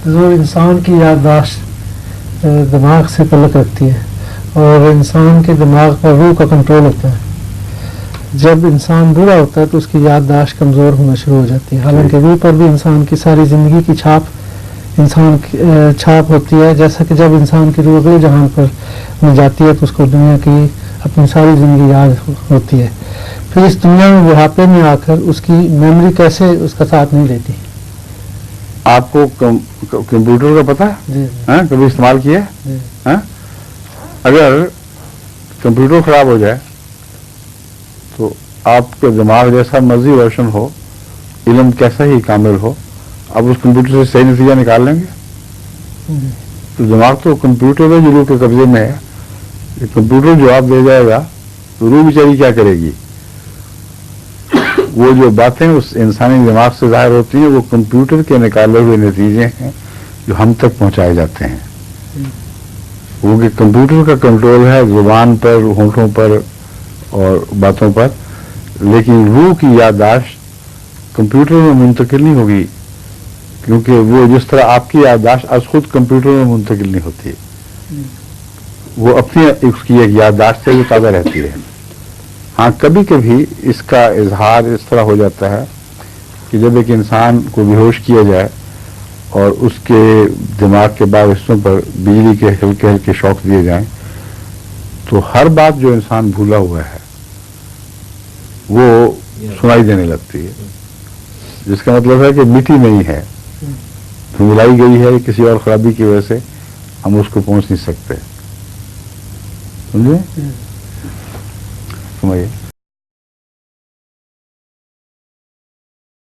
جو انسان کی یادداشت دماغ سے تعلق رکھتی ہے اور انسان کے دماغ پر روح کا کنٹرول ہوتا ہے. جب انسان بوڑھا ہوتا ہے تو اس کی یادداشت کمزور ہونا شروع ہو جاتی ہے. حالانکہ روح پر بھی انسان کی ساری زندگی کی چھاپ ہوتی ہے. جیسا کہ جب انسان کی روح اگلے جہان پر جاتی ہے تو اس کو دنیا کی اپنی ساری زندگی یاد ہوتی ہے. پھر اس دنیا میں بڑھاپے میں آ کر اس کی میموری کیسے اس کا ساتھ نہیں دیتی. آپ کو کمپیوٹر کا پتہ ہے؟ جی ہاں، کبھی استعمال کیا ہے؟ جی ہاں، اگر کمپیوٹر خراب ہو جائے تو آپ کے دماغ جیسا مرضی ورژن ہو، علم کیسا ہی کامل ہو، آپ اس کمپیوٹر سے صحیح نتیجہ نکال لیں گے؟ تو دماغ تو کمپیوٹر ہے جو روح کے قبضے میں ہے. یہ کمپیوٹر جواب دے جائے گا تو روح بیچاری کیا کرے گی؟ وہ جو باتیں اس انسانی دماغ سے ظاہر ہوتی ہیں وہ کمپیوٹر کے نکالے ہوئے نتیجے ہیں جو ہم تک پہنچائے جاتے ہیں. وہ کہ کمپیوٹر کا کنٹرول ہے زبان پر، ہونٹوں پر اور باتوں پر، لیکن روح کی یادداشت کمپیوٹر میں منتقل نہیں ہوگی، کیونکہ وہ جس طرح آپ کی یادداشت از خود کمپیوٹر میں منتقل نہیں ہوتی ہے، وہ اپنی اس کی ایک یادداشت سے بھی تازہ رہتی ہے. ہاں، کبھی کبھی اس کا اظہار اس طرح ہو جاتا ہے کہ جب ایک انسان کو بے ہوش کیا جائے اور اس کے دماغ کے بعض حصوں پر بجلی کے ہلکے ہلکے شاک دیے جائیں تو ہر بات جو انسان بھولا ہوا ہے وہ سنائی دینے لگتی ہے، جس کا مطلب ہے کہ مٹی نہیں ہے، ملائی گئی ہے کسی اور خرابی کی وجہ سے ہم اس کو پہنچ نہیں سکتے. سمجھے؟ سمجھے